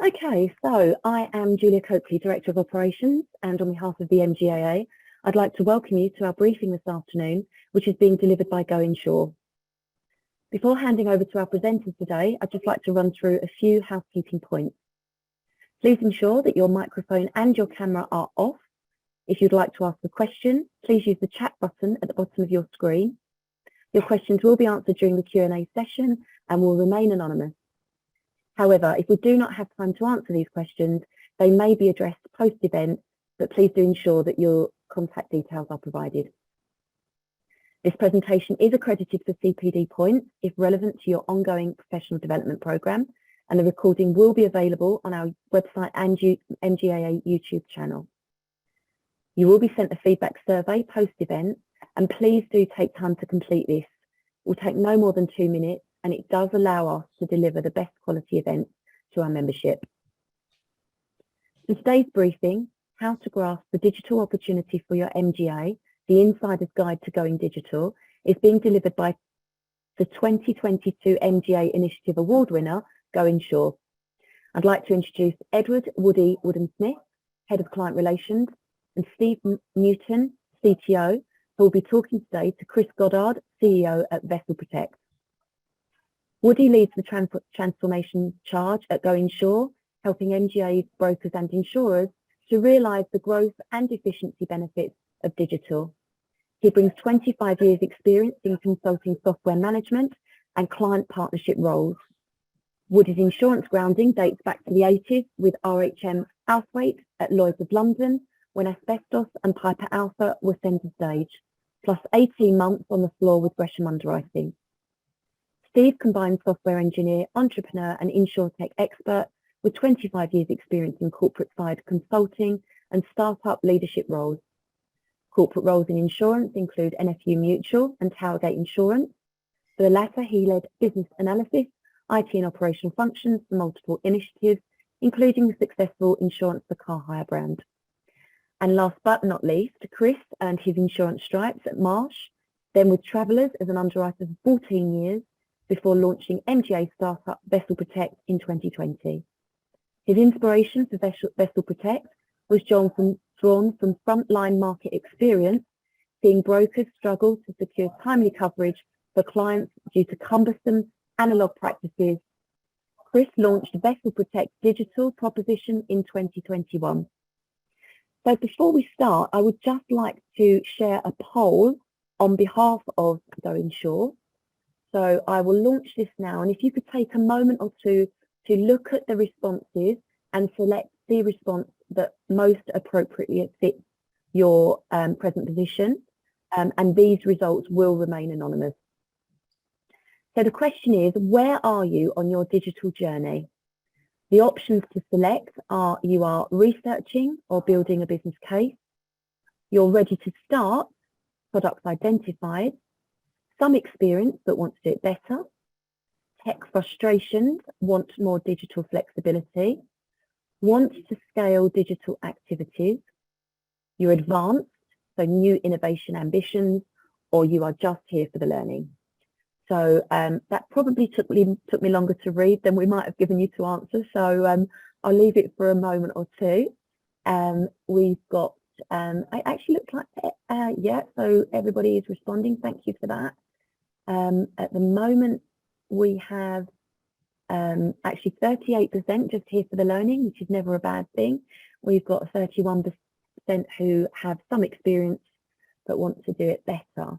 Okay, so I am Julia Coakley, Director of Operations, and on behalf of the MGAA, I'd like to welcome you to our briefing this afternoon, which is being delivered by Go-Insur. Before handing over to our presenters today, I'd just like to run through a few housekeeping points. Please ensure that your microphone and your camera are off. If you'd like to ask a question, please use the chat button at the bottom of your screen. Your questions will be answered during the Q&A session and will remain anonymous. However, if we do not have time to answer these questions, they may be addressed post-event, but please do ensure that your contact details are provided. This presentation is accredited for CPD points if relevant to your ongoing professional development programme, and the recording will be available on our website and MGAA YouTube channel. You will be sent a feedback survey post-event, and please do take time to complete this. It will take no more than 2 minutes, and it does allow us to deliver the best quality events to our membership. In today's briefing, How to Grasp the Digital Opportunity for Your MGA, the Insider's Guide to Going Digital, is being delivered by the 2022 MGA Initiative Award winner, Go-Insur. I'd like to introduce Edward Woody Wooden-Smith, Head of Client Relations, and Steve Newton, CTO, who will be talking today to Chris Goddard, CEO at Vessel Protect. Woody leads the transformation charge at Go-Insur, helping MGAs, brokers and insurers to realise the growth and efficiency benefits of digital. He brings 25 years experience in consulting software management and client partnership roles. Woody's insurance grounding dates back to the 80s with RHM Althwaite at Lloyd's of London when asbestos and Piper Alpha were centre stage, plus 18 months on the floor with Gresham Underwriting. Steve combines software engineer, entrepreneur and insurtech expert with 25 years experience in corporate side consulting and startup leadership roles. Corporate roles in insurance include NFU Mutual and Towergate Insurance. For the latter, he led business analysis, IT and operational functions for multiple initiatives, including the successful Insurance for Car Hire brand. And last but not least, Chris earned his insurance stripes at Marsh, then with Travellers as an underwriter for 14 years, before launching MGA startup Vessel Protect in 2020. His inspiration for Vessel Protect was drawn from frontline market experience, seeing brokers struggle to secure timely coverage for clients due to cumbersome analogue practices. Chris launched Vessel Protect digital proposition in 2021. So before we start, I would just like to share a poll on behalf of Go-Insur. So I will launch this now, and if you could take a moment or two to look at the responses and select the response that most appropriately fits your present position, and these results will remain anonymous. So the question is, where are you on your digital journey? The options to select are you are researching or building a business case, you're ready to start, products identified, some experience but want to do it better, tech frustrations, want more digital flexibility, want to scale digital activities, you're advanced, so new innovation ambitions, or you are just here for the learning. So that probably took me longer to read than we might have given you to answer, so I'll leave it for a moment or two. We've got, it actually looks like, yeah, so everybody is responding, thank you for that. At the moment, we have actually 38% just here for the learning, which is never a bad thing. We've got 31% who have some experience but want to do it better.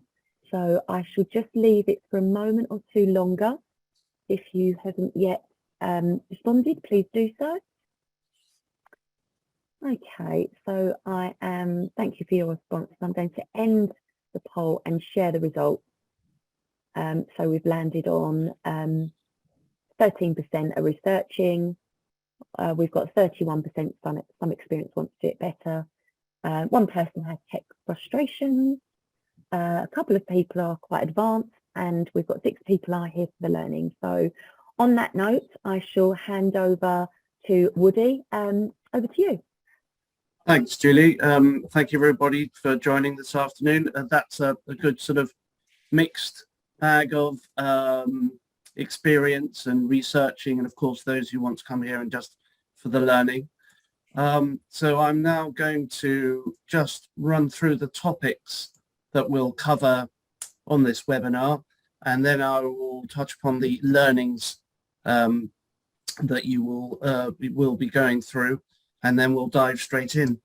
So I shall just leave it for a moment or two longer. If you haven't yet responded, please do so. Okay, so thank you for your response. I'm going to end the poll and share the results. So we've landed on 13% are researching. We've got 31% some experience wants to do it better. One person has tech frustrations. A couple of people are quite advanced, and we've got 6 people are here for the learning. So on that note, I shall hand over to Woody. Over to you. Thanks, Julie. Thank you, everybody, for joining this afternoon. That's a good sort of mixed bag of experience and researching, and of course those who want to come here and just for the learning. So I'm now going to just run through the topics that we'll cover on this webinar, and then I will touch upon the learnings that you will be going through, and then we'll dive straight in.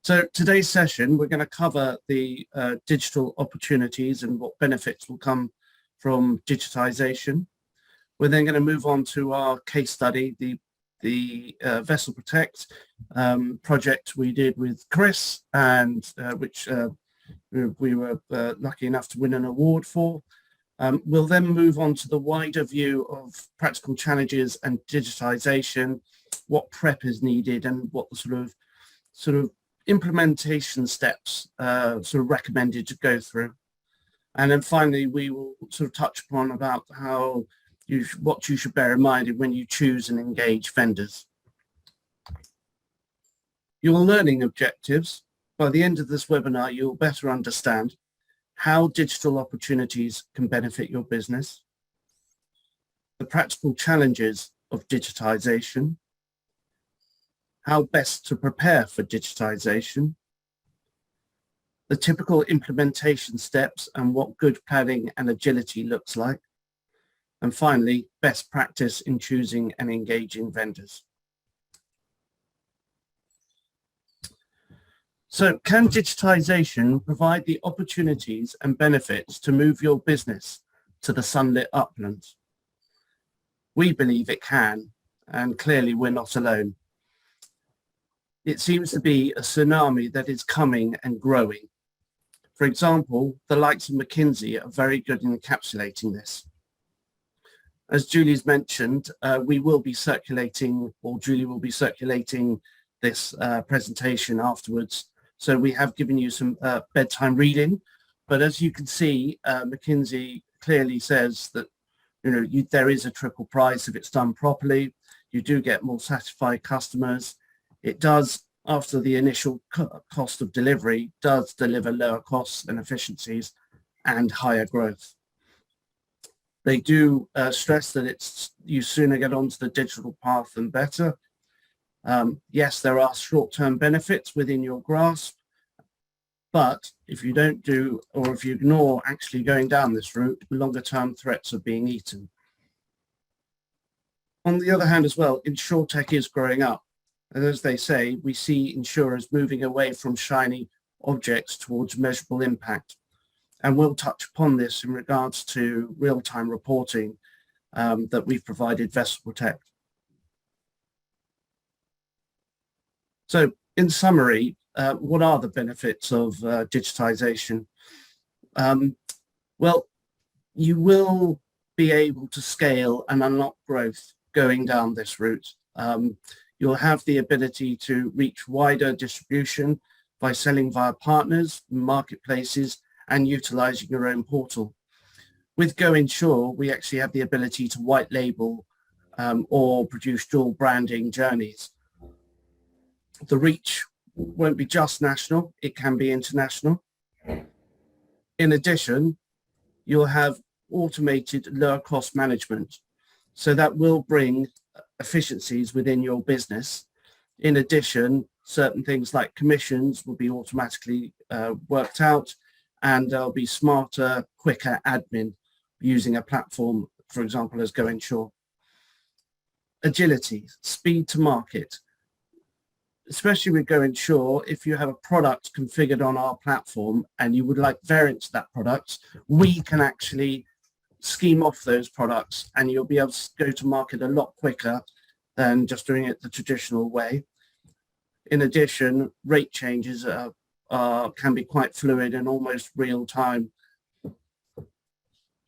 So today's session, we're going to cover the digital opportunities and what benefits will come from digitization. We're then going to move on to our case study, the Vessel Protect project we did with Chris, and which we were lucky enough to win an award for. We'll then move on to the wider view of practical challenges and digitization, what prep is needed, and what the sort of implementation steps sort of recommended to go through. And then finally, we will sort of touch upon about how what you should bear in mind when you choose and engage vendors. Your learning objectives. By the end of this webinar, you'll better understand how digital opportunities can benefit your business, the practical challenges of digitization, how best to prepare for digitization, the typical implementation steps and what good planning and agility looks like, and finally, best practice in choosing and engaging vendors. So can digitization provide the opportunities and benefits to move your business to the sunlit uplands? We believe it can, and clearly we're not alone. It seems to be a tsunami that is coming and growing. For example, the likes of McKinsey are very good in encapsulating this. As Julie's mentioned, we will be circulating, or Julie will be circulating this presentation afterwards. So we have given you some bedtime reading, but as you can see, McKinsey clearly says that there is a triple price if it's done properly. You do get more satisfied customers. It does, after the initial cost of delivery, does deliver lower costs and efficiencies and higher growth. They do stress that you sooner get onto the digital path than better. Yes, there are short-term benefits within your grasp, but if you don't do, or if you ignore actually going down this route, longer-term threats are being eaten. On the other hand as well, insurtech is growing up. And as they say, we see insurers moving away from shiny objects towards measurable impact. And we'll touch upon this in regards to real-time reporting that we've provided Vessel Protect. So in summary, what are the benefits of digitization? Well, you will be able to scale and unlock growth going down this route. You'll have the ability to reach wider distribution by selling via partners, marketplaces, and utilizing your own portal. With Go-Insur, we actually have the ability to white label or produce dual branding journeys. The reach won't be just national, it can be international. In addition, you'll have automated lower cost management. So that will bring efficiencies within your business. In addition, certain things like commissions will be automatically worked out, and there'll be smarter, quicker admin using a platform, for example, as Go-Insur. Agility, speed to market. Especially with Go-Insur, if you have a product configured on our platform and you would like variants of that product, we can actually scheme off those products and you'll be able to go to market a lot quicker than just doing it the traditional way. In addition, rate changes can be quite fluid and almost real time.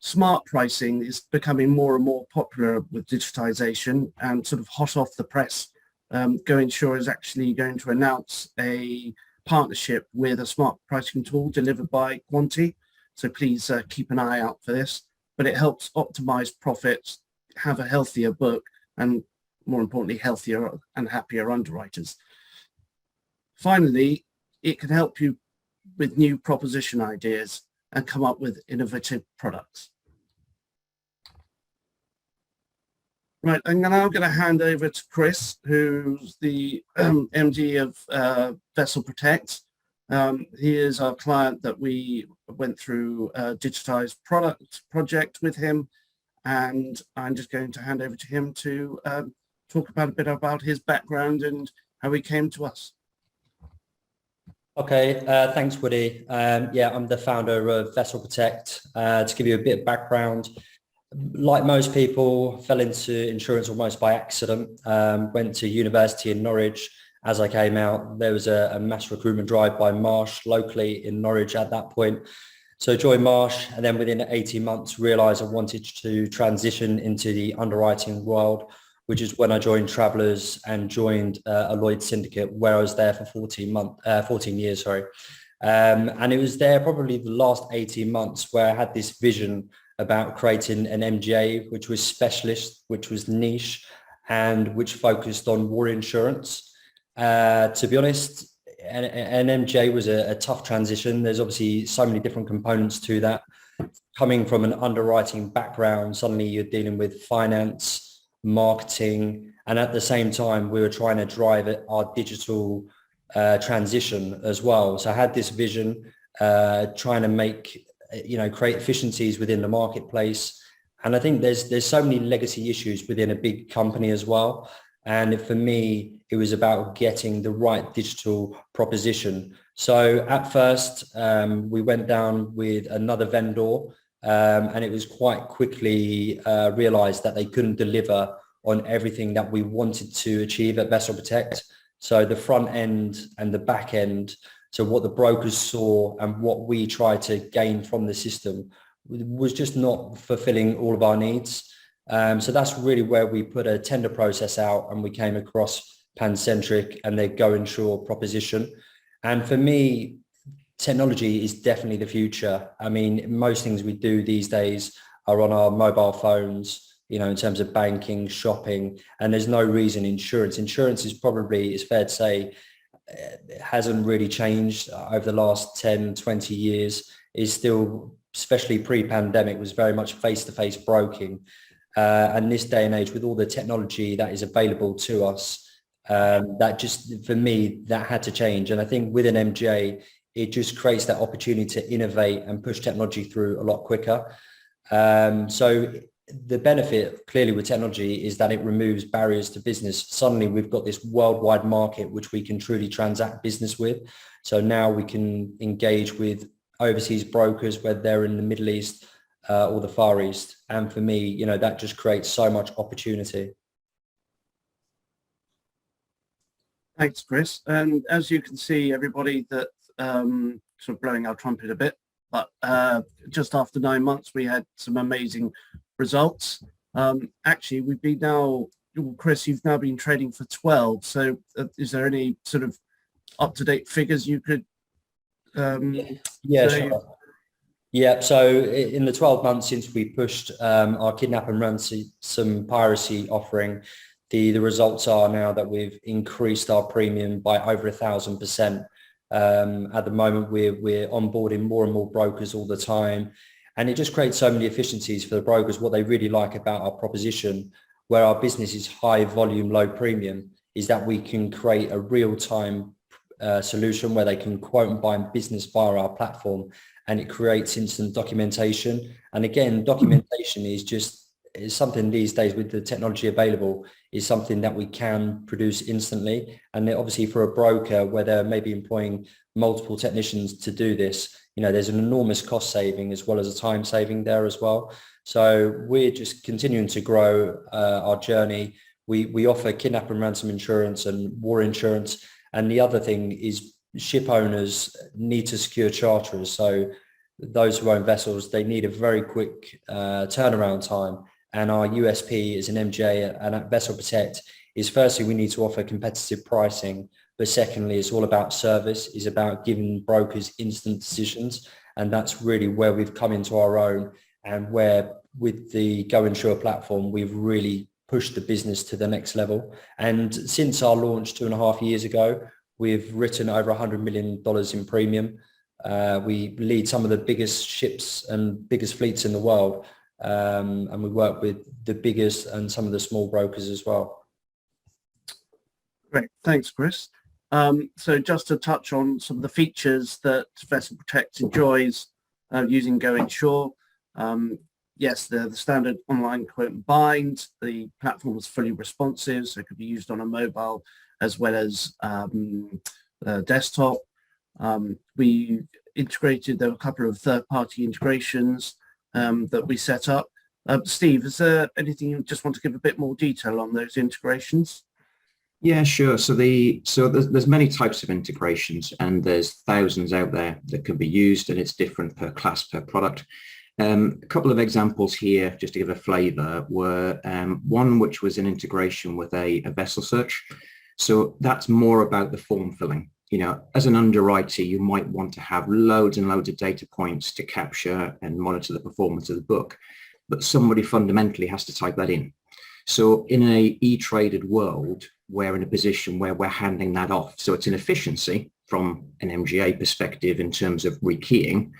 Smart pricing is becoming more and more popular with digitization and sort of hot off the press. Go-Insur is actually going to announce a partnership with a smart pricing tool delivered by Quanti. So please keep an eye out for this. But it helps optimize profits, have a healthier book, and more importantly, healthier and happier underwriters. Finally, it can help you with new proposition ideas and come up with innovative products. Right, I'm now going to hand over to Chris, who's the MD of Vessel Protect. He is our client that we went through a digitized product project with him, and I'm just going to hand over to him to talk about a bit about his background and how he came to us. Okay, thanks, Woody. Yeah, I'm the founder of Vessel Protect. To give you a bit of background, like most people, fell into insurance almost by accident. Went to university in Norwich. As I came out, there was a mass recruitment drive by Marsh locally in Norwich at that point. So joined Marsh, and then within 18 months realised I wanted to transition into the underwriting world, which is when I joined Travellers and joined a Lloyd's syndicate, where I was there for 14 years. And it was there probably the last 18 months where I had this vision about creating an MGA, which was specialist, which was niche, and which focused on war insurance. To be honest, an MGA was a tough transition. There's obviously so many different components to that. Coming from an underwriting background, suddenly you're dealing with finance, marketing, and at the same time, we were trying to drive our digital transition as well. So I had this vision, trying to create efficiencies within the marketplace. And I think there's so many legacy issues within a big company as well. And for me, it was about getting the right digital proposition. So at first, we went down with another vendor, and it was quite quickly realized that they couldn't deliver on everything that we wanted to achieve at Vessel Protect. So the front end and the back end, so what the brokers saw and what we tried to gain from the system was just not fulfilling all of our needs. So that's really where we put a tender process out, and we came across Pancentric and their Go-Insur proposition. And for me, technology is definitely the future. I mean, most things we do these days are on our mobile phones, in terms of banking, shopping, and there's no reason insurance is probably, it's fair to say, hasn't really changed over the last 10, 20 years. Is still, especially pre-pandemic, was very much face-to-face broking. And this day and age, with all the technology that is available to us, that just, for me, that had to change. And I think with an MGA, it just creates that opportunity to innovate and push technology through a lot quicker. So the benefit clearly with technology is that it removes barriers to business. Suddenly we've got this worldwide market which we can truly transact business with. So now we can engage with overseas brokers, whether they're in the Middle East or the Far East. And for me, that just creates so much opportunity. Thanks, Chris. And as you can see, everybody, that sort of blowing our trumpet a bit, but just after 9 months, we had some amazing results. Actually, we've been now, Chris, you've now been trading for 12. So is there any sort of up-to-date figures you could Yeah, sure. Yeah, so in the 12 months since we pushed our kidnap and ransom piracy offering, the results are now that we've increased our premium by over 1,000%. At the moment, we're onboarding more and more brokers all the time. And it just creates so many efficiencies for the brokers. What they really like about our proposition, where our business is high volume, low premium, is that we can create a real-time solution where they can quote and bind business via our platform, and it creates instant documentation. And again, documentation is something these days with the technology available, is something that we can produce instantly. And obviously for a broker where they're maybe employing multiple technicians to do this, there's an enormous cost saving as well as a time saving there as well. So we're just continuing to grow our journey. We offer kidnap and ransom insurance and war insurance. And the other thing is ship owners need to secure charterers. So those who own vessels, they need a very quick turnaround time. And our USP as an MGA and at Vessel Protect is, firstly, we need to offer competitive pricing. But secondly, it's all about service, is about giving brokers instant decisions. And that's really where we've come into our own, and where with the Go-Insur platform, we've really pushed the business to the next level. And since our launch 2.5 years ago, we've written over $100 million in premium. We lead some of the biggest ships and biggest fleets in the world. and we work with the biggest and some of the small brokers as well. Great, thanks, Chris. So just to touch on some of the features that Vessel Protect enjoys using Go-Insur. Yes, the standard online quote and bind. The platform is fully responsive, so it could be used on a mobile as well as desktop. We integrated, there were a couple of third-party integrations that we set up. Steve, is there anything you just want to give a bit more detail on those integrations? Yeah, sure. So there's many types of integrations, and there's thousands out there that can be used, and it's different per class, per product. A couple of examples here, just to give a flavor, were one which was an integration with a vessel search. So that's more about the form filling. You know, as an underwriter, you might want to have loads and loads of data points to capture and monitor the performance of the book, but somebody fundamentally has to type that in. So in a e-traded world, we're in a position where we're handing that off. So it's an efficiency from an MGA perspective in terms of rekeying.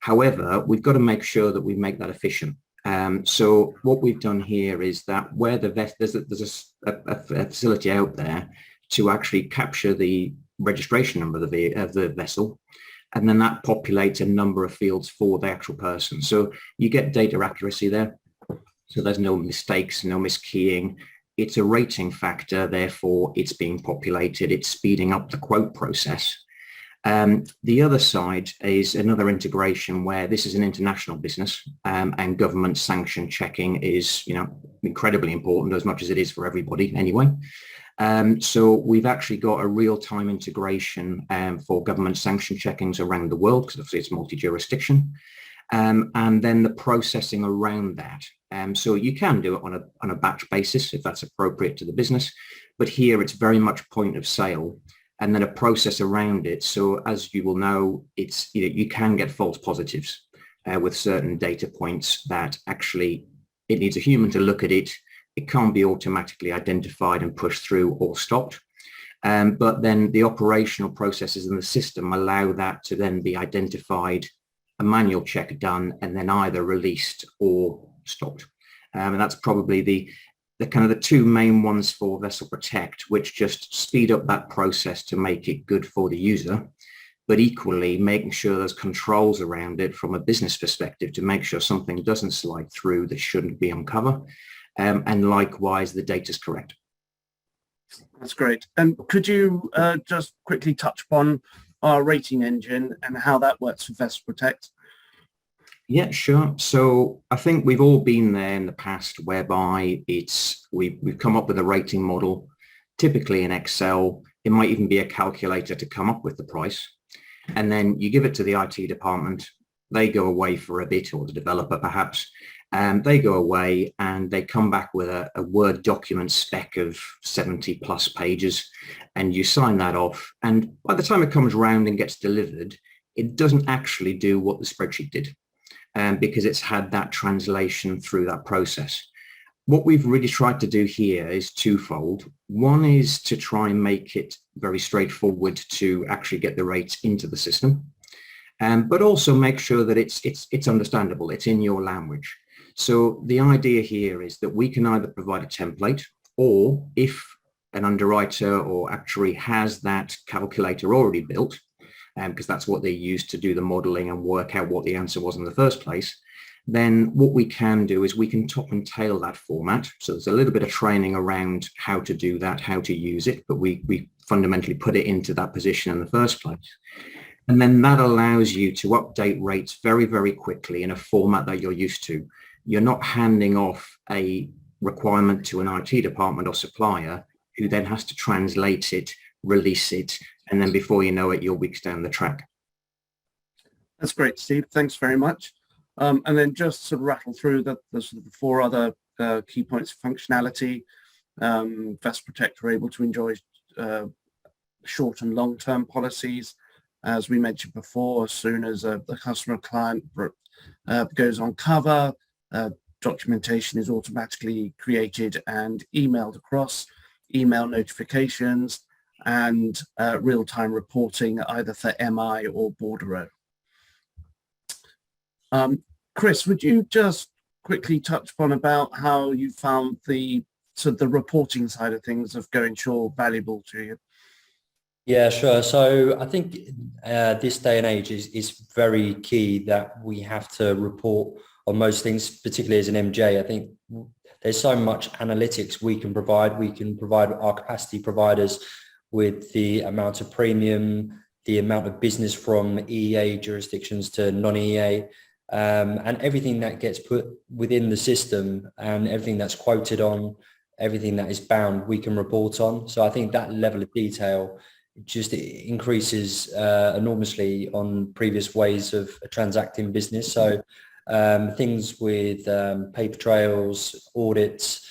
However, we've got to make sure that we make that efficient. So what we've done here is that where there's a facility out there to actually capture the registration number of the vessel, and then that populates a number of fields for the actual person. So you get data accuracy there. So there's no mistakes, no miskeying. It's a rating factor, therefore it's being populated. It's speeding up the quote process. The other side is another integration where this is an international business, and government sanction checking is, you know, incredibly important, as much as it is for everybody anyway. So we've actually got a real-time integration for government sanction checkings around the world, because obviously it's multi-jurisdiction, and then the processing around that. So you can do it on a batch basis if that's appropriate to the business, but here it's very much point of sale, and then a process around it. So as you will know, it's, you know, you can get false positives with certain data points that actually it needs a human to look at it. It can't be automatically identified and pushed through or stopped. But then the operational processes in the system allow that to then be identified, a manual check done, and then either released or stopped. And that's probably the kind of the two main ones for Vessel Protect, which just speed up that process to make it good for the user, but equally making sure there's controls around it from a business perspective to make sure something doesn't slide through that shouldn't be on cover. And likewise, the data is correct. That's great. And could you just quickly touch upon our rating engine and how that works for Vessel Protect? Yeah, sure. So I think we've all been there in the past whereby we've come up with a rating model, typically in Excel. It might even be a calculator to come up with the price. And then you give it to the IT department. They go away for a bit, or the developer perhaps, and they go away and they come back with a Word document spec of 70 plus pages, and you sign that off. And by the time it comes round and gets delivered, it doesn't actually do what the spreadsheet did. Because it's had that translation through that process. What we've really tried to do here is twofold. One is to try and make it very straightforward to actually get the rates into the system, but also make sure that it's understandable, it's in your language. So the idea here is that we can either provide a template, or if an underwriter or actuary has that calculator already built, because that's what they use to do the modeling and work out what the answer was in the first place, then what we can do is we can top and tail that format. So there's a little bit of training around how to do that, how to use it, but we fundamentally put it into that position in the first place. And then that allows you to update rates very, very quickly in a format that you're used to. You're not handing off a requirement to an IT department or supplier who then has to translate it, release it, and then before you know it, you're weeks down the track. That's great, Steve. Thanks very much. And then just sort of rattle through the sort of the four other key points of functionality. Vessel Protect are able to enjoy short and long-term policies. As we mentioned before, as soon as the customer client goes on cover, documentation is automatically created and emailed across, email notifications, and real-time reporting either for MI or bordereau. Chris, would you just quickly touch upon about how you found the reporting side of things of Go-Insur valuable to you? Yeah, sure. So I think this day and age is very key that we have to report on most things, particularly as an MJ. I think there's so much analytics we can provide. We can provide our capacity providers with the amount of premium, the amount of business from EEA jurisdictions to non-EEA, and everything that gets put within the system and everything that's quoted on, everything that is bound, we can report on. So I think that level of detail just increases enormously on previous ways of transacting business. So things with paper trails, audits,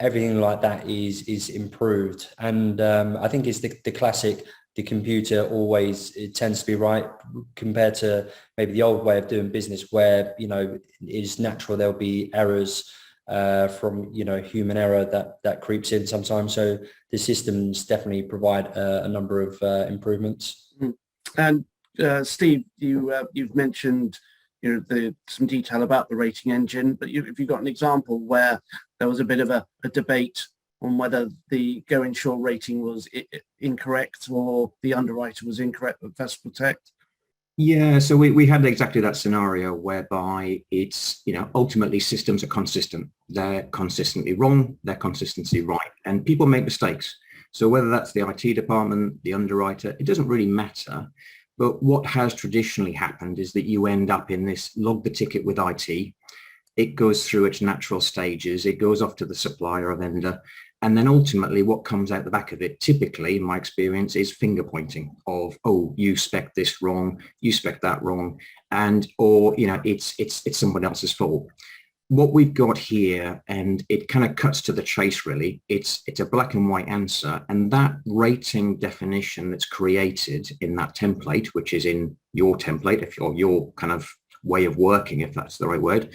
everything like that is improved. And I think it's the classic, the computer always, it tends to be right compared to maybe the old way of doing business where, it's natural there'll be errors from, human error that creeps in sometimes. So the systems definitely provide a number of improvements. And Steve, you've mentioned some detail about the rating engine, but if you've got an example where there was a bit of a debate on whether the Go-Insur rating was incorrect or the underwriter was incorrect with Vessel Protect. Yeah, so we had exactly that scenario whereby it's, ultimately systems are consistent. They're consistently wrong, they're consistently right, and people make mistakes. So whether that's the IT department, the underwriter, it doesn't really matter. But what has traditionally happened is that you end up in this log the ticket with IT. It goes through its natural stages. It goes off to the supplier or vendor. And then ultimately what comes out the back of it, typically in my experience, is finger pointing of, oh, you spec this wrong, you spec that wrong, or it's someone else's fault. What we've got here, and it kind of cuts to the chase really, it's a black and white answer, and that rating definition that's created in that template, which is in your template, if your kind of way of working, if that's the right word,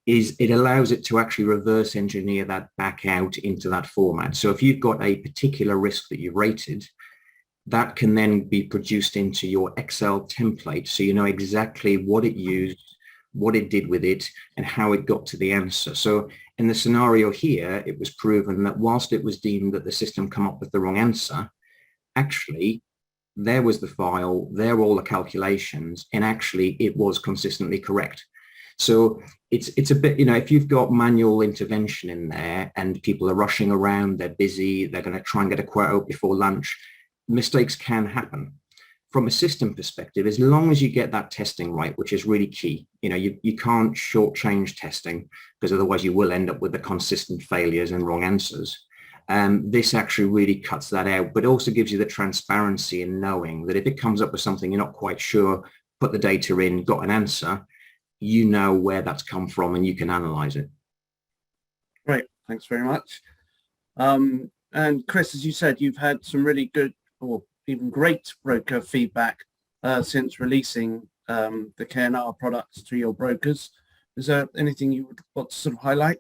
is it allows it to actually reverse engineer that back out into that format. So if you've got a particular risk that you've rated, that can then be produced into your Excel template. So you know exactly what it used, what it did with it, and how it got to the answer. So in the scenario here, it was proven that whilst it was deemed that the system come up with the wrong answer, actually there was the file, there were all the calculations, and actually it was consistently correct. So it's a bit, if you've got manual intervention in there and people are rushing around, they're busy, they're going to try and get a quote out before lunch, mistakes can happen. From a system perspective, as long as you get that testing right, which is really key, you can't shortchange testing because otherwise you will end up with the consistent failures and wrong answers. This actually really cuts that out, but also gives you the transparency in knowing that if it comes up with something you're not quite sure, put the data in, got an answer, you know where that's come from and you can analyze it. Great, thanks very much. And Chris, as you said, you've had some really good or even great broker feedback since releasing the K&R products to your brokers. Is there anything you would want to sort of highlight?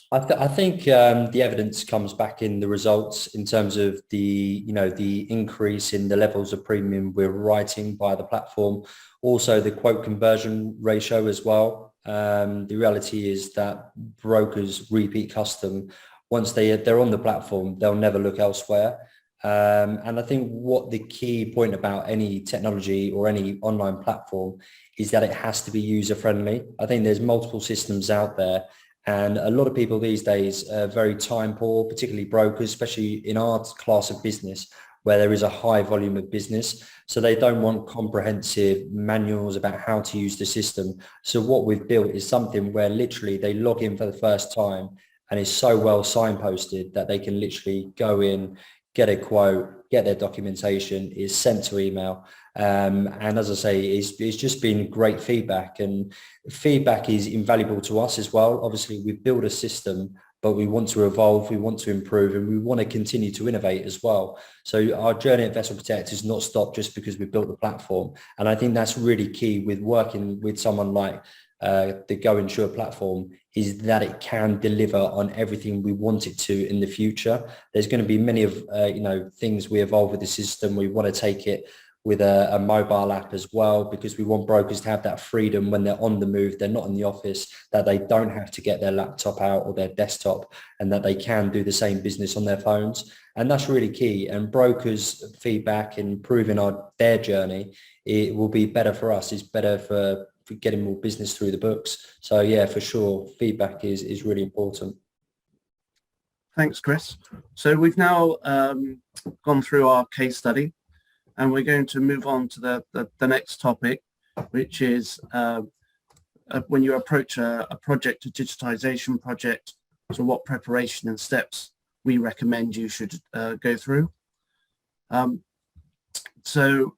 I think the evidence comes back in the results in terms of the increase in the levels of premium we're writing by the platform, also the quote conversion ratio as well. The reality is that brokers repeat custom. Once they're on the platform, they'll never look elsewhere. And I think what the key point about any technology or any online platform is that it has to be user friendly. I think there's multiple systems out there. And a lot of people these days are very time poor, particularly brokers, especially in our class of business, where there is a high volume of business. So they don't want comprehensive manuals about how to use the system. So what we've built is something where literally they log in for the first time and it's so well signposted that they can literally go in, get a quote, get their documentation, is sent to email. And as I say, it's just been great feedback, and feedback is invaluable to us as well. Obviously, we build a system, but we want to evolve, we want to improve, and we want to continue to innovate as well. So our journey at Vessel Protect has not stopped just because we built the platform. And I think that's really key with working with someone like the Go-Insur platform, is that it can deliver on everything we want it to in the future. There's going to be many of things we evolve with the system. We want to take it with a mobile app as well, because we want brokers to have that freedom when they're on the move, they're not in the office, that they don't have to get their laptop out or their desktop, and that they can do the same business on their phones. And that's really key. And brokers' feedback in improving their journey, it will be better for us. It's better for getting more business through the books. So yeah, for sure, feedback is really important. Thanks, Chris. So we've now gone through our case study, and we're going to move on to the next topic, which is when you approach a project, a digitization project, so what preparation and steps we recommend you should go through. So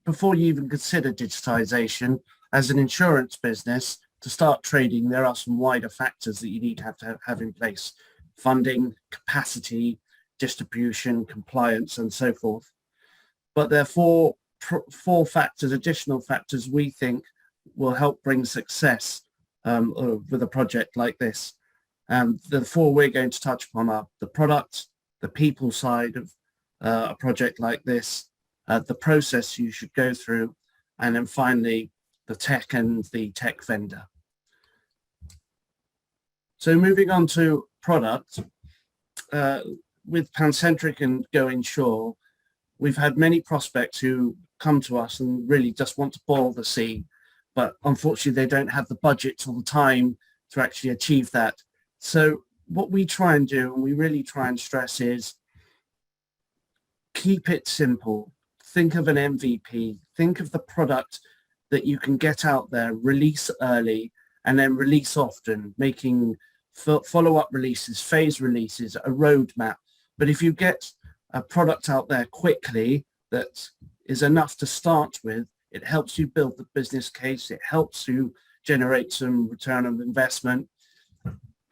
before you even consider digitization, as an insurance business, to start trading, there are some wider factors that you need to have in place: funding, capacity, distribution, compliance, and so forth. But there are four factors, additional factors we think will help bring success with a project like this. The four we're going to touch upon are the product, the people side of a project like this, the process you should go through, and then finally the tech and the tech vendor. So moving on to product, with Pancentric and Go-Insur, we've had many prospects who come to us and really just want to boil the sea, but unfortunately they don't have the budget or the time to actually achieve that. So what we try and do, and we really try and stress, is keep it simple. Think of an MVP, think of the product that you can get out there, release early, and then release often, making follow-up releases, phase releases, a roadmap. But if you get a product out there quickly that is enough to start with, it helps you build the business case, it helps you generate some return on investment,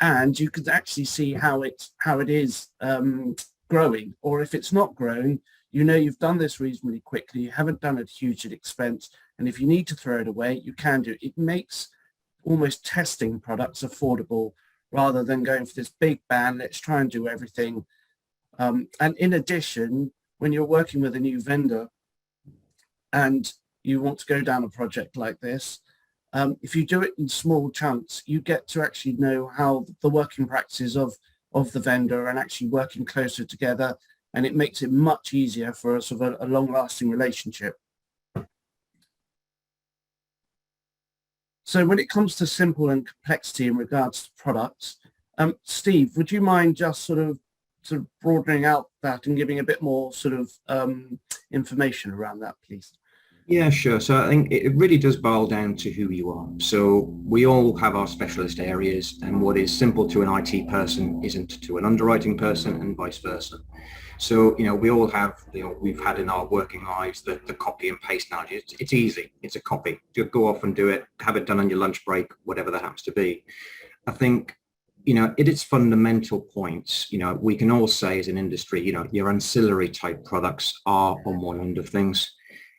and you can actually see how it is growing. Or if it's not growing, you know you've done this reasonably quickly, you haven't done it huge at expense, and if you need to throw it away, you can do it. It makes almost testing products affordable rather than going for this big bang, let's try and do everything. And in addition, when you're working with a new vendor and you want to go down a project like this, if you do it in small chunks, you get to actually know how the working practices of the vendor and actually working closer together, and it makes it much easier for a sort of a long-lasting relationship. So when it comes to simple and complexity in regards to products, Steve, would you mind just sort of broadening out that and giving a bit more sort of information around that, please? Yeah, sure. So I think it really does boil down to who you are. So we all have our specialist areas, and what is simple to an IT person isn't to an underwriting person, and vice versa. So, we all have, we've had in our working lives the copy and paste knowledge. It's easy. It's a copy. Just go off and do it, have it done on your lunch break, whatever that happens to be. I think, at its fundamental points, we can all say as an industry, your ancillary type products are on one end of things.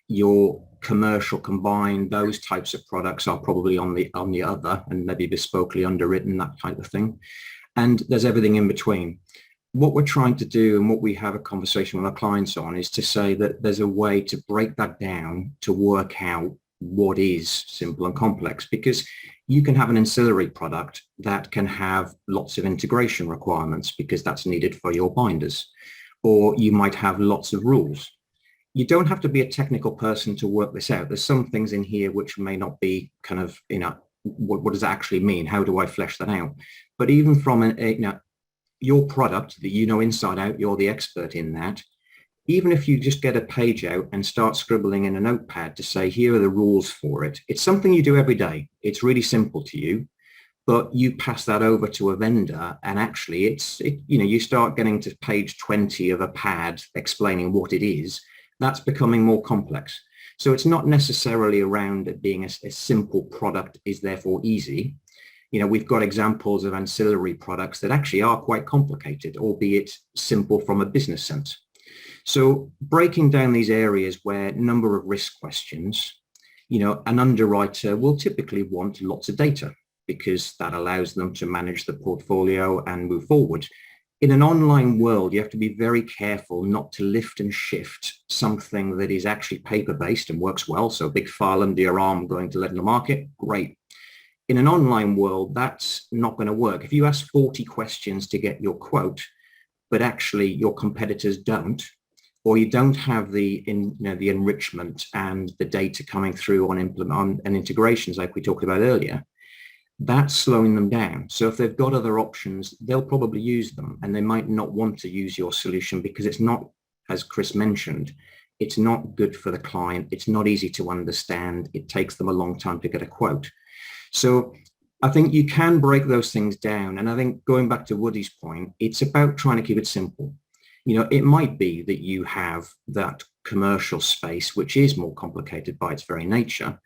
Your commercial combined, those types of products are probably on the other, and maybe bespokely underwritten, that type of thing. And there's everything in between. What we're trying to do, and what we have a conversation with our clients on, is to say that there's a way to break that down to work out what is simple and complex, because you can have an ancillary product that can have lots of integration requirements because that's needed for your binders, or you might have lots of rules. You don't have to be a technical person to work this out. There's some things in here which may not be kind of, what does that actually mean? How do I flesh that out? But even from your product that inside out, you're the expert in that. Even if you just get a page out and start scribbling in a notepad to say, here are the rules for it. It's something you do every day. It's really simple to you, but you pass that over to a vendor, and actually you start getting to page 20 of a pad explaining what it is. That's becoming more complex. So it's not necessarily around it being a simple product is therefore easy. We've got examples of ancillary products that actually are quite complicated, albeit simple from a business sense. So breaking down these areas where number of risk questions, an underwriter will typically want lots of data because that allows them to manage the portfolio and move forward. In an online world, you have to be very careful not to lift and shift something that is actually paper-based and works well. So a big file under your arm going to let in the market, great. In an online world, that's not going to work. If you ask 40 questions to get your quote, but actually your competitors don't, or you don't have the enrichment and the data coming through on integrations like we talked about earlier, that's slowing them down. So if they've got other options, they'll probably use them, and they might not want to use your solution because it's not, as Chris mentioned, it's not good for the client. It's not easy to understand. It takes them a long time to get a quote. So I think you can break those things down. And I think going back to Woody's point, it's about trying to keep it simple. It might be that you have that commercial space, which is more complicated by its very nature,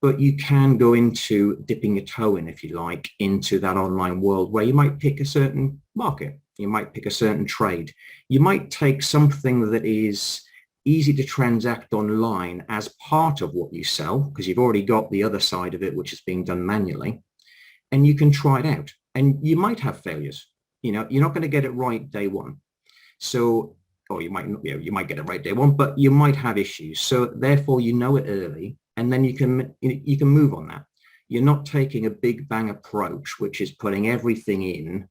but you can go into dipping your toe in, if you like, into that online world where you might pick a certain market. You might pick a certain trade. You might take something that is easy to transact online as part of what you sell, because you've already got the other side of it, which is being done manually, and you can try it out. And you might have failures. You're not going to get it right day one. So, or you might get it right day one, but you might have issues. So therefore, it early, and then you can move on that. You're not taking a big bang approach, which is putting everything in,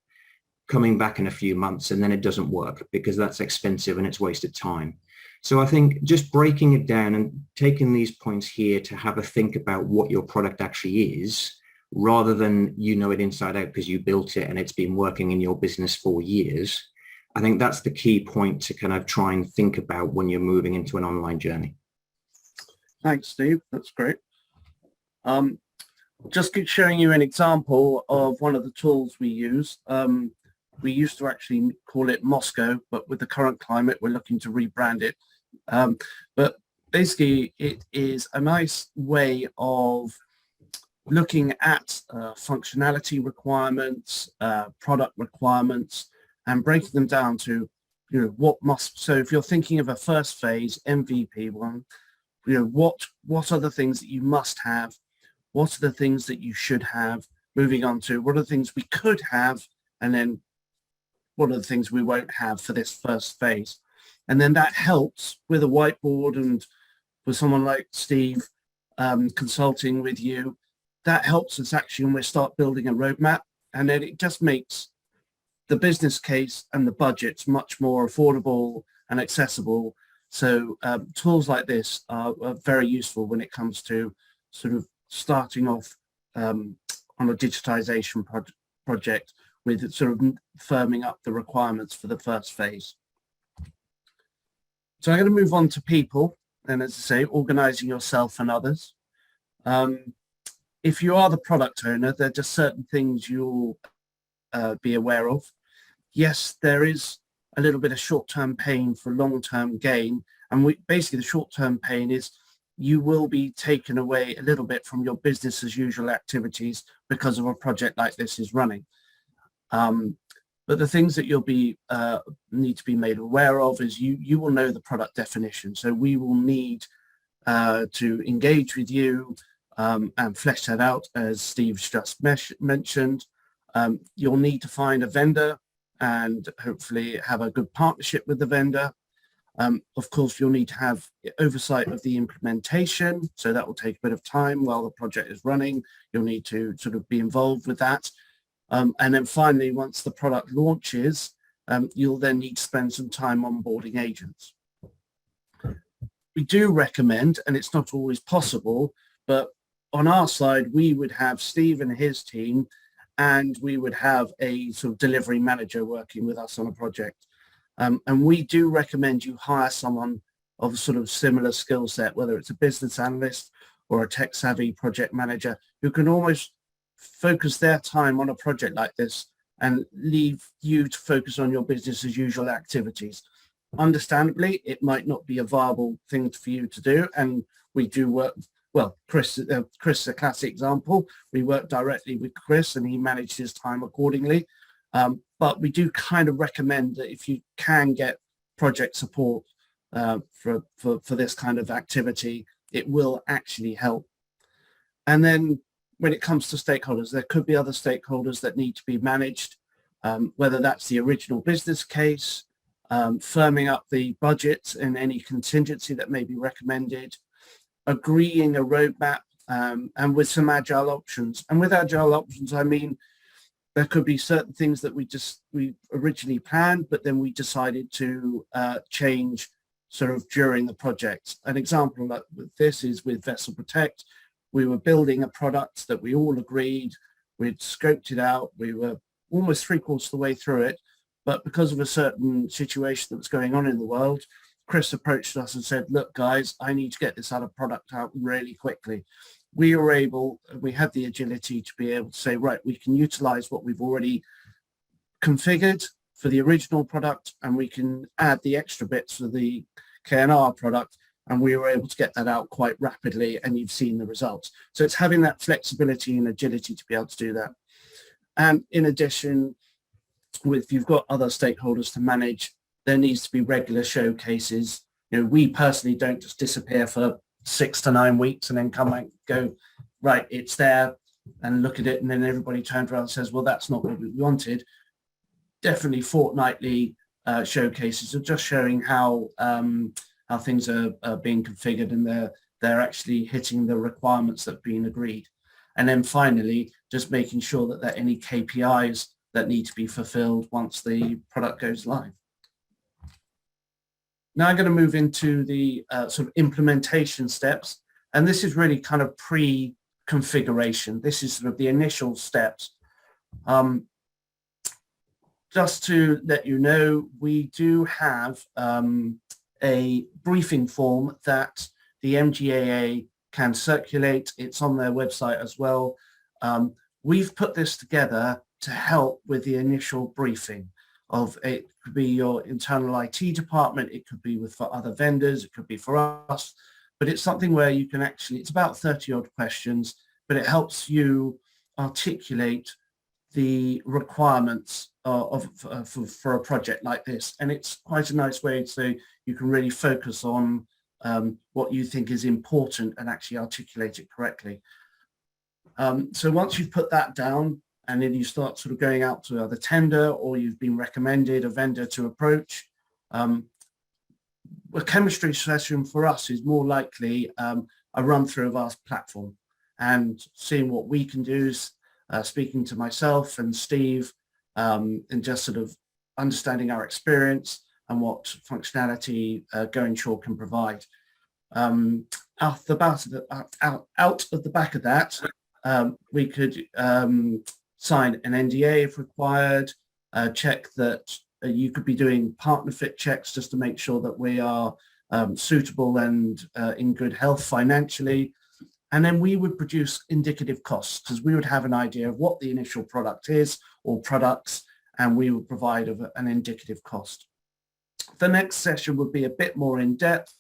coming back in a few months, and then it doesn't work because that's expensive and it's wasted time. So I think just breaking it down and taking these points here to have a think about what your product actually is, rather than it inside out because you built it and it's been working in your business for years. I think that's the key point to kind of try and think about when you're moving into an online journey. Thanks, Steve. That's great. Just showing you an example of one of the tools we use. We used to actually call it Moscow, but with the current climate, we're looking to rebrand it. But basically, it is a nice way of looking at functionality requirements, product requirements, and breaking them down to, so if you're thinking of a first phase MVP one, what are the things that you must have? What are the things that you should have? Moving on to what are the things we could have, and then what are the things we won't have for this first phase? And then that helps with a whiteboard, and with someone like Steve consulting with you, that helps us actually when we start building a roadmap, and then it just makes the business case and the budgets much more affordable and accessible. So tools like this are very useful when it comes to sort of starting off on a digitization project with sort of firming up the requirements for the first phase. So I'm going to move on to people, and as I say, organizing yourself and others. If you are the product owner, there are just certain things you'll be aware of. Yes, there is a little bit of short-term pain for long-term gain, and basically the short-term pain is you will be taken away a little bit from your business as usual activities because of a project like this is running. But the things that you'll be need to be made aware of is you will know the product definition. So we will need to engage with you and flesh that out, as Steve's just mentioned. You'll need to find a vendor and hopefully have a good partnership with the vendor. Of course, you'll need to have oversight of the implementation, so that will take a bit of time while the project is running. You'll need to sort of be involved with that. And then finally, once the product launches, you'll then need to spend some time onboarding agents. We do recommend, and it's not always possible, but on our side, we would have Steve and his team, and we would have a sort of delivery manager working with us on a project. And we do recommend you hire someone of a sort of similar skill set, whether it's a business analyst or a tech-savvy project manager, who can almost focus their time on a project like this and leave you to focus on your business as usual activities. Understandably, it might not be a viable thing for you to do, and we do work, well, Chris is a classic example. We work directly with Chris and he managed his time accordingly. But we do kind of recommend that if you can get project support for this kind of activity, it will actually help. And then when it comes to stakeholders, there could be other stakeholders that need to be managed. whether that's the original business case, firming up the budget and any contingency that may be recommended, agreeing a roadmap, and with some agile options. And with agile options, I mean, there could be certain things that we originally planned, but then we decided to change sort of during the project. An example of this is with Vessel Protect. We were building a product that we all agreed, we'd scoped it out, we were almost 3/4 of the way through it, but because of a certain situation that was going on in the world, Chris approached us and said, look, guys, I need to get this other product out really quickly. We had the agility to be able to say, right, we can utilize what we've already configured for the original product, and we can add the extra bits for the K&R product, and we were able to get that out quite rapidly, and you've seen the results. So it's having that flexibility and agility to be able to do that. And in addition, if you've got other stakeholders to manage, there needs to be regular showcases. You know, we personally don't just disappear for 6 to 9 weeks and then come and go, right, it's there, and look at it, and then everybody turns around and says, well, that's not what we wanted. Definitely fortnightly showcases of just showing how things are being configured and they're actually hitting the requirements that have been agreed. And then finally, just making sure that there are any KPIs that need to be fulfilled once the product goes live. Now I'm going to move into the sort of implementation steps. And this is really kind of pre-configuration. This is sort of the initial steps. Just to let you know, we do have a briefing form that the MGAA can circulate. It's on their website as well. We've put this together to help with the initial briefing of it. Could be your internal IT department, it could be for other vendors, it could be for us, but it's something where you can actually, it's about 30 odd questions, but it helps you articulate the requirements for a project like this. And it's quite a nice way so you can really focus on what you think is important and actually articulate it correctly. So once you've put that down, and then you start sort of going out to either tender or you've been recommended a vendor to approach, a chemistry session for us is more likely a run through of our platform and seeing what we can do, speaking to myself and Steve, and just sort of understanding our experience and what functionality Go-Insur can provide. Out the back of that, we could sign an NDA if required, check that you could be doing partner fit checks just to make sure that we are suitable and in good health financially. And then we would produce indicative costs because we would have an idea of what the initial product is or products, and we would provide an indicative cost. The next session would be a bit more in depth,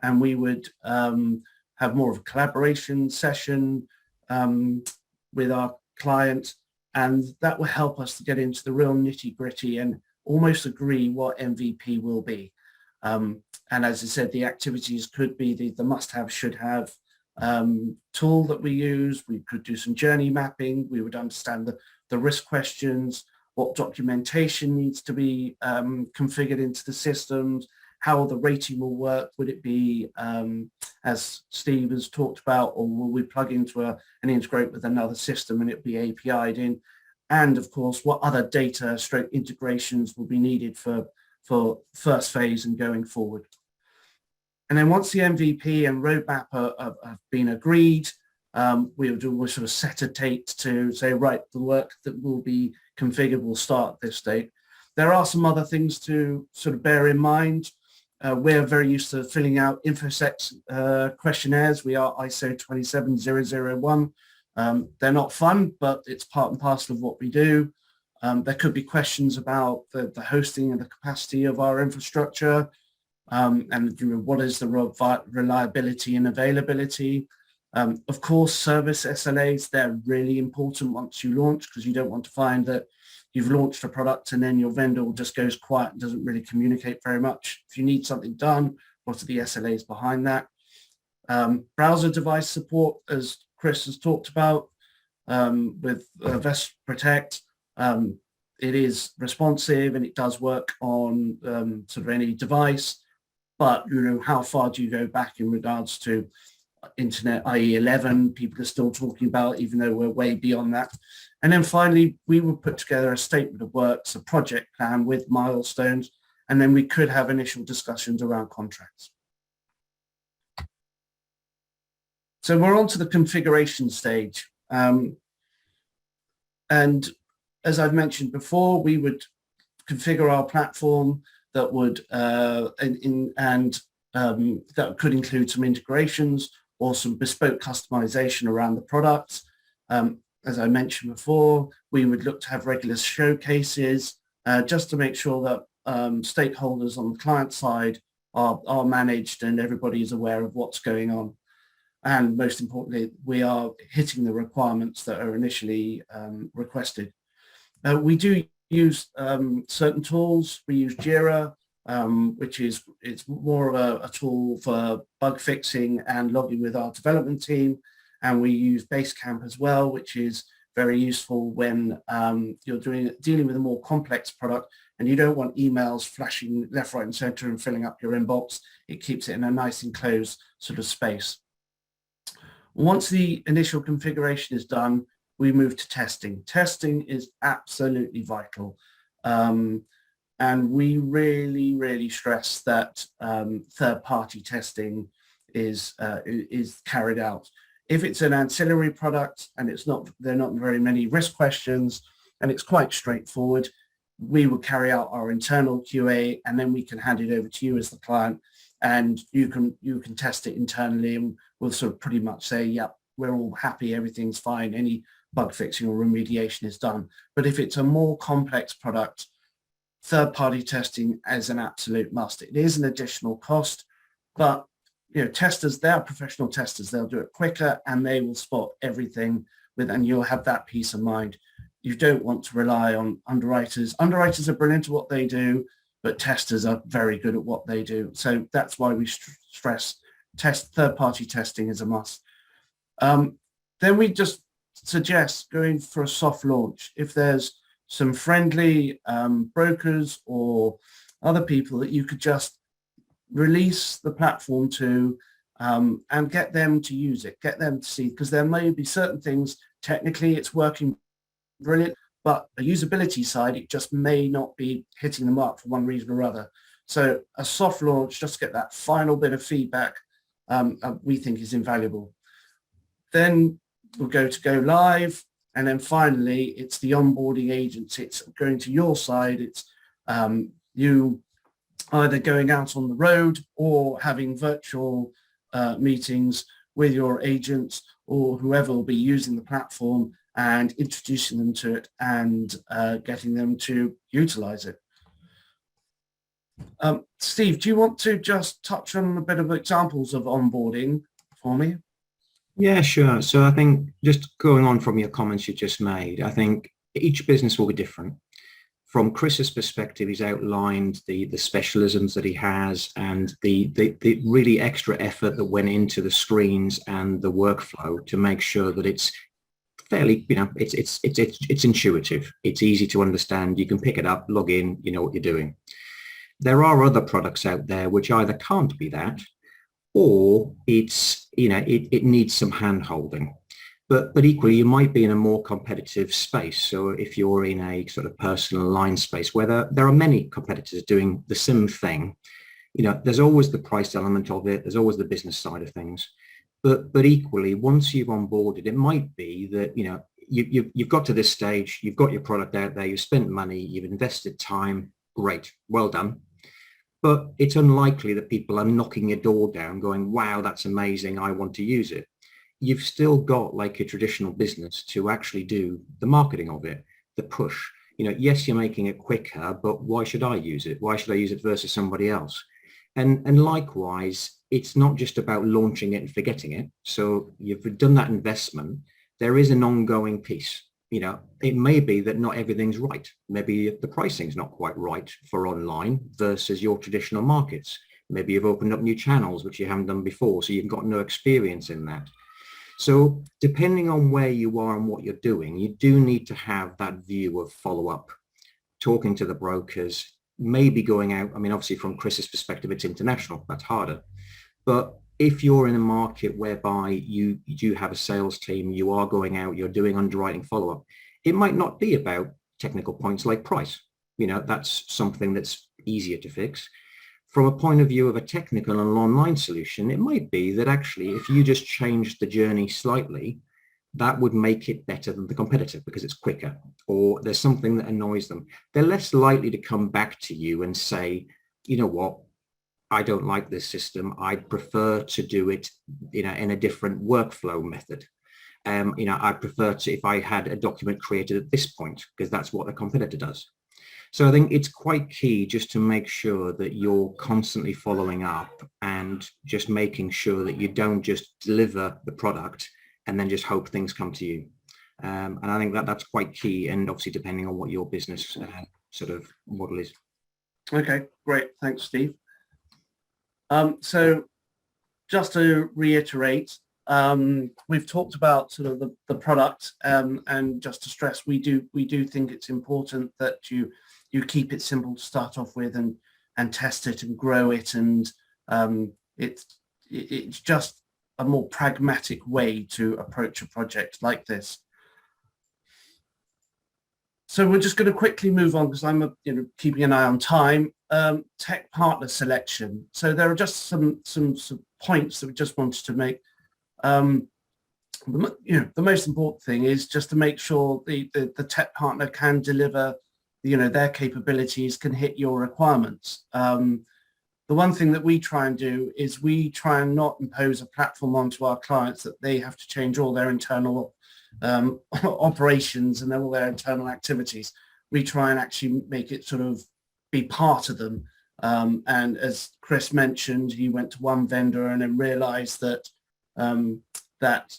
and we would have more of a collaboration session with our client, and that will help us to get into the real nitty gritty and almost agree what MVP will be. And as I said, the activities could be the must-have, should-have tool that we use. We could do some journey mapping. We would understand the risk questions, what documentation needs to be configured into the systems, how the rating will work. Would it be, as Steve has talked about, or will we plug into and integrate with another system and it be API'd in? And of course, what other data stroke integrations will be needed for first phase and going forward. And then once the MVP and roadmap have been agreed, we'll sort of set a date to say, right, the work that will be configured will start at this date. There are some other things to sort of bear in mind. We're very used to filling out InfoSec questionnaires. We are ISO 27001. They're not fun, but it's part and parcel of what we do. There could be questions about the hosting and the capacity of our infrastructure, and what is the reliability and availability. Of course, service SLAs, they're really important once you launch, because you don't want to find that you've launched a product and then your vendor just goes quiet and doesn't really communicate very much. If you need something done, what are the SLAs behind that? Browser device support, as Chris has talked about, with Vessel Protect. it is responsive and it does work on sort of any device, but how far do you go back in regards to internet, i.e. 11, people are still talking about, even though we're way beyond that. And then finally, we would put together a statement of works, a project plan with milestones, and then we could have initial discussions around contracts. So we're on to the configuration stage. And as I've mentioned before, we would configure our platform that would, that could include some integrations or some bespoke customization around the products. As I mentioned before, we would look to have regular showcases just to make sure that stakeholders on the client side are managed and everybody is aware of what's going on. And most importantly, we are hitting the requirements that are initially requested. We do use certain tools. We use Jira, which is it's more of a tool for bug fixing and logging with our development team. And we use Basecamp as well, which is very useful when you're dealing with a more complex product and you don't want emails flashing left, right, and center and filling up your inbox. It keeps it in a nice enclosed sort of space. Once the initial configuration is done, we move to testing. Testing is absolutely vital. And we really, really stress that third-party testing is carried out. If it's an ancillary product and there are not very many risk questions and it's quite straightforward, we will carry out our internal QA and then we can hand it over to you as the client, and you can test it internally, and we'll sort of pretty much say, yep, we're all happy, everything's fine, any bug fixing or remediation is done. But if it's a more complex product, third-party testing is an absolute must. It is an additional cost, but testers, they're professional testers. They'll do it quicker and they will spot everything and you'll have that peace of mind. You don't want to rely on underwriters. Underwriters are brilliant at what they do, but testers are very good at what they do. So that's why we stress third-party testing is a must. Then we just suggest going for a soft launch. If there's some friendly brokers or other people that you could just release the platform to and get them to use it, get them to see, because there may be certain things, technically it's working brilliant, but a usability side, it just may not be hitting the mark for one reason or other. So a soft launch, just get that final bit of feedback, we think is invaluable. Then we'll go live. And then finally, it's the onboarding agents. It's going to your side. It's you either going out on the road or having virtual meetings with your agents or whoever will be using the platform and introducing them to it and getting them to utilize it. Steve, do you want to just touch on a bit of examples of onboarding for me? Yeah, sure. So I think just going on from your comments you just made, I think each business will be different. From Chris's perspective, he's outlined the specialisms that he has and the really extra effort that went into the screens and the workflow to make sure that it's fairly, it's intuitive. It's easy to understand. You can pick it up, log in, you know what you're doing. There are other products out there which either can't be that, or it's, it needs some hand holding. But equally, you might be in a more competitive space. So if you're in a sort of personal line space where there are many competitors doing the same thing, there's always the price element of it. There's always the business side of things. But equally, once you've onboarded, it might be that, you've got to this stage, you've got your product out there, you've spent money, you've invested time, great, well done. But it's unlikely that people are knocking your door down going, wow, that's amazing, I want to use it. You've still got like a traditional business to actually do the marketing of it, the push. Yes, you're making it quicker, but why should I use it? Why should I use it versus somebody else? And likewise, it's not just about launching it and forgetting it. So you've done that investment. There is an ongoing piece. It may be that not everything's right. Maybe the pricing's not quite right for online versus your traditional markets. Maybe you've opened up new channels, which you haven't done before, so you've got no experience in that. So depending on where you are and what you're doing, you do need to have that view of follow-up. talking to the brokers, maybe going out. I mean, obviously from Chris's perspective, it's international, that's harder. But if you're in a market whereby you do have a sales team, you are going out, you're doing underwriting follow-up, it might not be about technical points like price. You know, that's something that's easier to fix. From a point of view of a technical and online solution, it might be that actually if you just change the journey slightly, that would make it better than the competitor because it's quicker, or there's something that annoys them. They're less likely to come back to you and say, you know what, I don't like this system. I'd prefer to do it, you know, in a different workflow method. You know, I prefer to, if I had a document created at this point, because that's what a competitor does. So I think it's quite key just to make sure that you're constantly following up and just making sure that you don't just deliver the product and then just hope things come to you. And I think that that's quite key, and obviously depending on what your business sort of model is. Okay, great. Thanks, Steve. So just to reiterate, we've talked about sort of the product, and just to stress, we do think it's important that you keep it simple to start off with and test it and grow it, and it's just a more pragmatic way to approach a project like this. So we're just going to quickly move on because I'm keeping an eye on time. Tech partner selection. So there are just some points that we just wanted to make. The most important thing is just to make sure the tech partner can deliver, their capabilities, can hit your requirements. The one thing that we try and do is we try and not impose a platform onto our clients that they have to change all their internal operations and all their internal activities. We try and actually make it sort of be part of them. And as Chris mentioned, he went to one vendor and then realized that that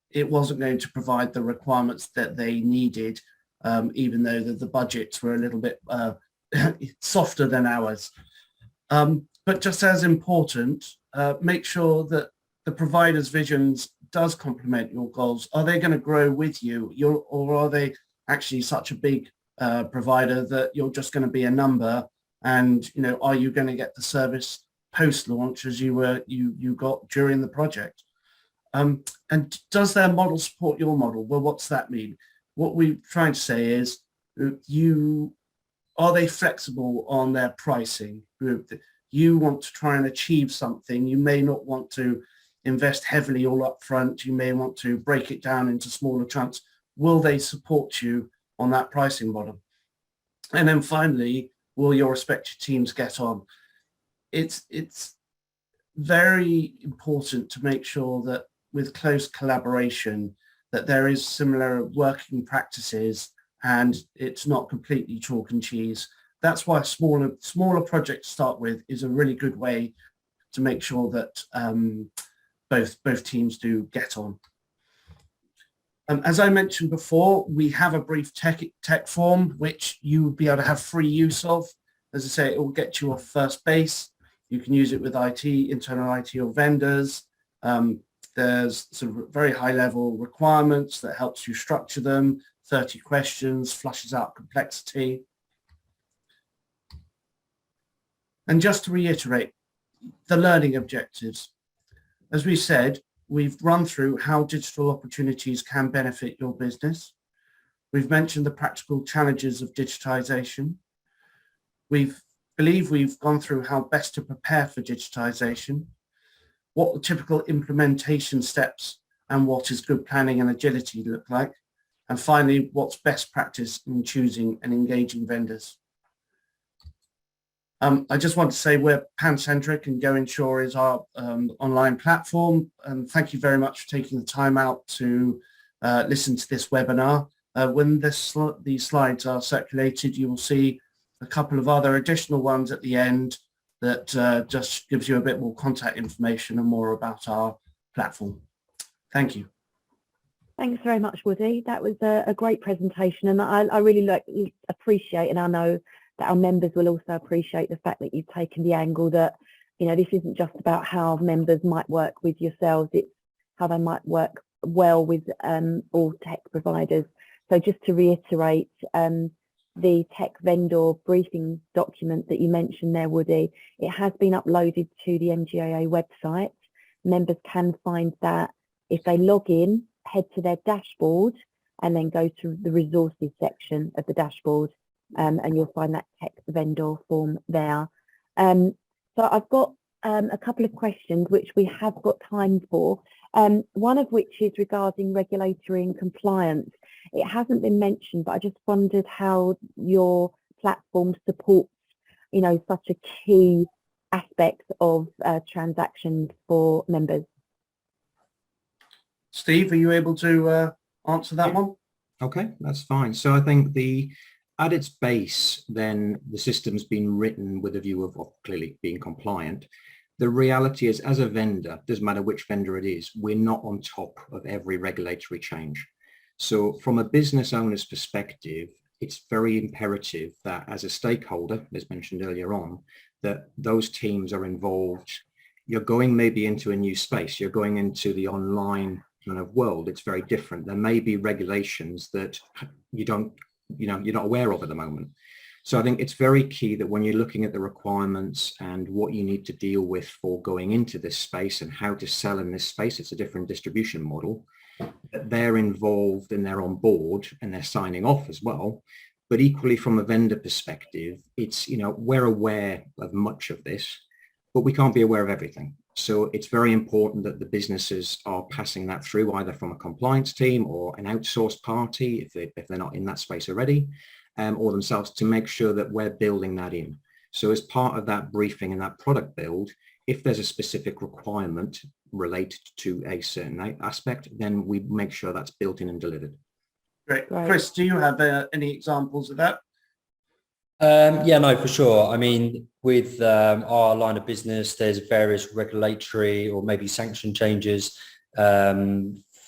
it wasn't going to provide the requirements that they needed, even though the budgets were a little bit softer than ours. But just as important, make sure that the provider's visions does complement your goals. Are they going to grow with you, or are they actually such a big provider that you're just going to be a number? And are you going to get the service post-launch as you got during the project? And does their model support your model? Well, what's that mean? What we're trying to say is, are they flexible on their pricing? You want to try and achieve something. You may not want to invest heavily all up front. You may want to break it down into smaller chunks. Will they support you on that pricing model? And then finally, will your respective teams get on? It's very important to make sure that with close collaboration, that there is similar working practices and it's not completely chalk and cheese. That's why a smaller project to start with is a really good way to make sure that both teams do get on. As I mentioned before, we have a brief tech form which you will be able to have free use of. As I say, it will get you off first base. You can use it with IT, internal IT or vendors. There's sort of very high level requirements that helps you structure them. 30 questions, flushes out complexity. And just to reiterate, the learning objectives. As we said, we've run through how digital opportunities can benefit your business. We've mentioned the practical challenges of digitization. We believe we've gone through how best to prepare for digitization, what the typical implementation steps and what is good planning and agility look like, and finally, what's best practice in choosing and engaging vendors. I just want to say we're pan-centric and Go-Insur is our online platform. And thank you very much for taking the time out to listen to this webinar. When these slides are circulated, you will see a couple of other additional ones at the end that just gives you a bit more contact information and more about our platform. Thank you. Thanks very much, Woody. That was a great presentation, and I really appreciate, and I know that our members will also appreciate the fact that you've taken the angle that, this isn't just about how members might work with yourselves, it's how they might work well with all tech providers. So just to reiterate, the tech vendor briefing document that you mentioned there, Woody. It has been uploaded to the MGAA website. Members can find that if they log in, head to their dashboard, and then go to the resources section of the dashboard, and you'll find that tech vendor form there. So I've got a couple of questions which we have got time for. One of which is regarding regulatory and compliance. It hasn't been mentioned, but I just wondered how your platform supports, you know, such a key aspect of transactions for members. Steve, are you able to answer that one? Okay, that's fine. So I think at its base, then the system's been written with a view of clearly being compliant. The reality is, as a vendor, doesn't matter which vendor it is, we're not on top of every regulatory change. So from a business owner's perspective, it's very imperative that as a stakeholder, as mentioned earlier on, that those teams are involved. You're going maybe into a new space, you're going into the online kind of world. It's very different. There may be regulations that you're not aware of at the moment. So I think it's very key that when you're looking at the requirements and what you need to deal with for going into this space and how to sell in this space, it's a different distribution model, that they're involved and they're on board and they're signing off as well. But equally from a vendor perspective, it's, you know, we're aware of much of this, but we can't be aware of everything. So it's very important that the businesses are passing that through either from a compliance team or an outsourced party if they're not in that space already, or themselves, to make sure that we're building that in. So as part of that briefing and that product build, if there's a specific requirement related to a certain aspect, then we make sure that's built in and delivered. Great. Right. Chris, do you have any examples of that? Yeah, no, for sure. I mean, with our line of business, there's various regulatory or maybe sanction changes.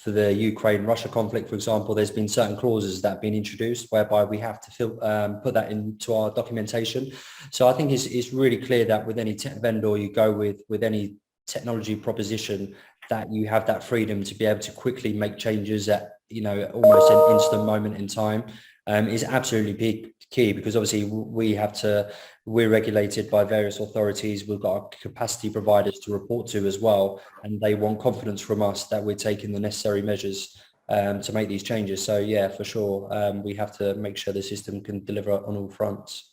For the Ukraine-Russia conflict, for example, there's been certain clauses that have been introduced whereby we have to put that into our documentation. So I think it's really clear that with any tech vendor you go with any technology proposition, that you have that freedom to be able to quickly make changes at, you know, almost an instant moment in time. Is absolutely big key, because obviously we're regulated by various authorities. We've got our capacity providers to report to as well, and they want confidence from us that we're taking the necessary measures to make these changes. So yeah, for sure, we have to make sure the system can deliver on all fronts.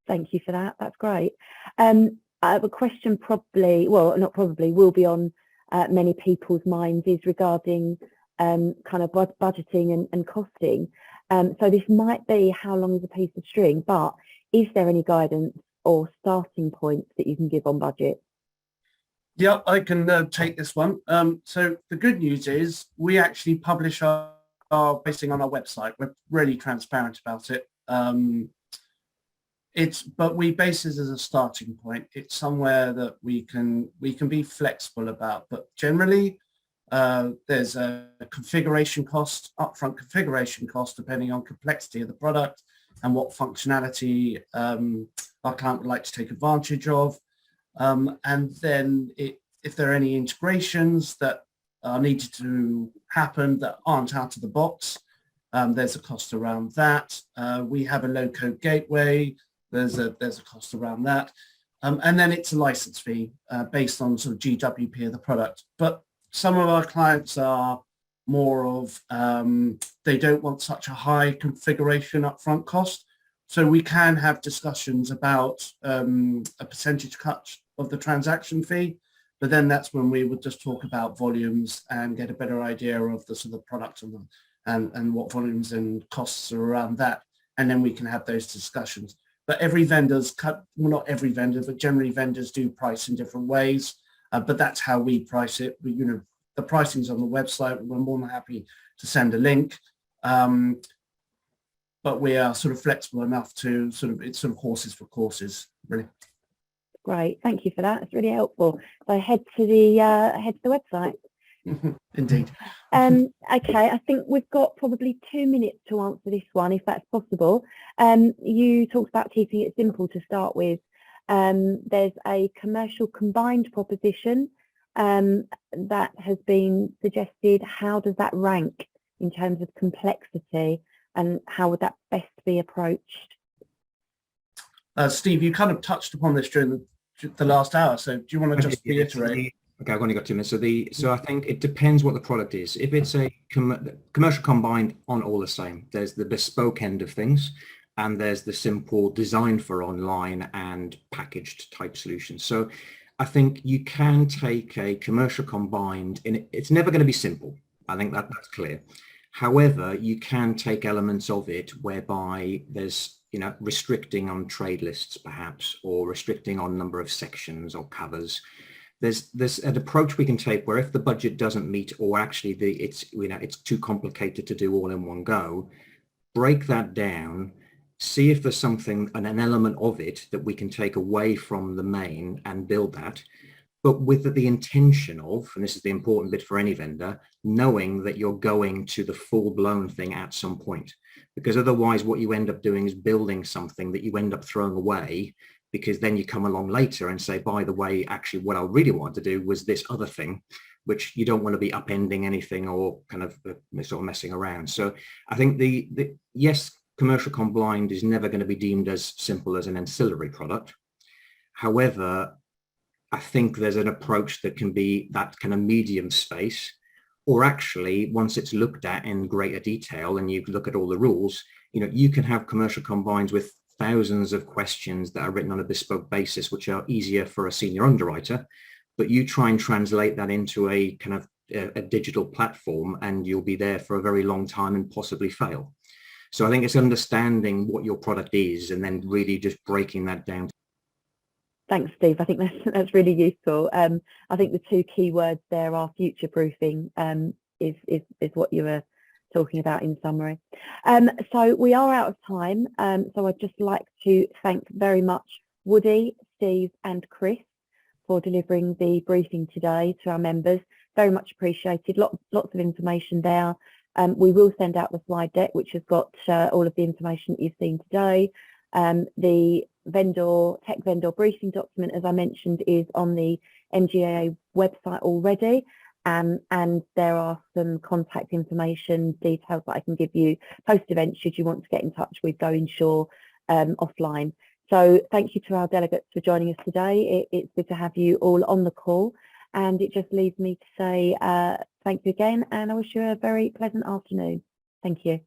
Thank you for that. That's great. I have a question will be on many people's minds, is regarding kind of budgeting and costing. So this might be how long is a piece of string, but is there any guidance or starting points that you can give on budget? Yeah, I can take this one. So the good news is we actually publish our pricing on our website. We're really transparent about it. But we base it as a starting point. It's somewhere that we can be flexible about, but generally there's a configuration cost, upfront configuration cost, depending on complexity of the product and what functionality our client would like to take advantage of. And then if there are any integrations that are needed to happen that aren't out of the box, there's a cost around that. We have a low-code gateway. There's a cost around that. And then it's a license fee based on sort of GWP of the product. But some of our clients are more of, they don't want such a high configuration upfront cost. So we can have discussions about a percentage cut of the transaction fee, but then that's when we would just talk about volumes and get a better idea of the sort of product and what volumes and costs are around that. And then we can have those discussions. But every vendor's not every vendor, but generally vendors do price in different ways. But that's how we price it. The pricing's on the website. We're more than happy to send a link. But we are sort of flexible enough to it's sort of horses for courses, really. Great, thank you for that. It's really helpful. So head to the website. Indeed. Okay, I think we've got probably 2 minutes to answer this one, if that's possible. You talked about keeping it simple to start with. There's a commercial combined proposition that has been suggested. How does that rank in terms of complexity and how would that best be approached? Steve, you kind of touched upon this during the last hour, so do you want to just reiterate? Okay, I've only got 2 minutes. So I think it depends what the product is. If it's a commercial combined, on all the same. There's the bespoke end of things, and there's the simple design for online and packaged type solutions. So I think you can take a commercial combined, and it's never going to be simple. I think that's clear. However, you can take elements of it whereby there's, restricting on trade lists perhaps, or restricting on number of sections or covers. There's an approach we can take where if the budget doesn't meet, or actually it's too complicated to do all in one go, break that down, see if there's something, an element of it that we can take away from the main and build that, but with the intention of, and this is the important bit for any vendor, knowing that you're going to the full-blown thing at some point. Because otherwise what you end up doing is building something that you end up throwing away, because then you come along later and say, by the way, actually what I really wanted to do was this other thing, which you don't want to be upending anything or kind of sort of messing around. So I think yes, commercial combined is never going to be deemed as simple as an ancillary product. However, I think there's an approach that can be that kind of medium space, or actually once it's looked at in greater detail and you look at all the rules, you can have commercial combines with thousands of questions that are written on a bespoke basis, which are easier for a senior underwriter, but you try and translate that into a kind of a digital platform and you'll be there for a very long time and possibly fail. So I think it's understanding what your product is and then really just breaking that down. Thanks, Steve. I think that's really useful. I think the two key words there are future proofing, is what you were talking about in summary. So we are out of time. So I'd just like to thank very much Woody, Steve and Chris for delivering the briefing today to our members. Very much appreciated. Lots of information there. We will send out the slide deck, which has got all of the information that you've seen today. The tech vendor briefing document, as I mentioned, is on the MGAA website already. And there are some contact information details that I can give you post-event should you want to get in touch with Go-Insur offline. So thank you to our delegates for joining us today. It's good to have you all on the call, and it just leaves me to say thank you again, and I wish you a very pleasant afternoon. Thank you.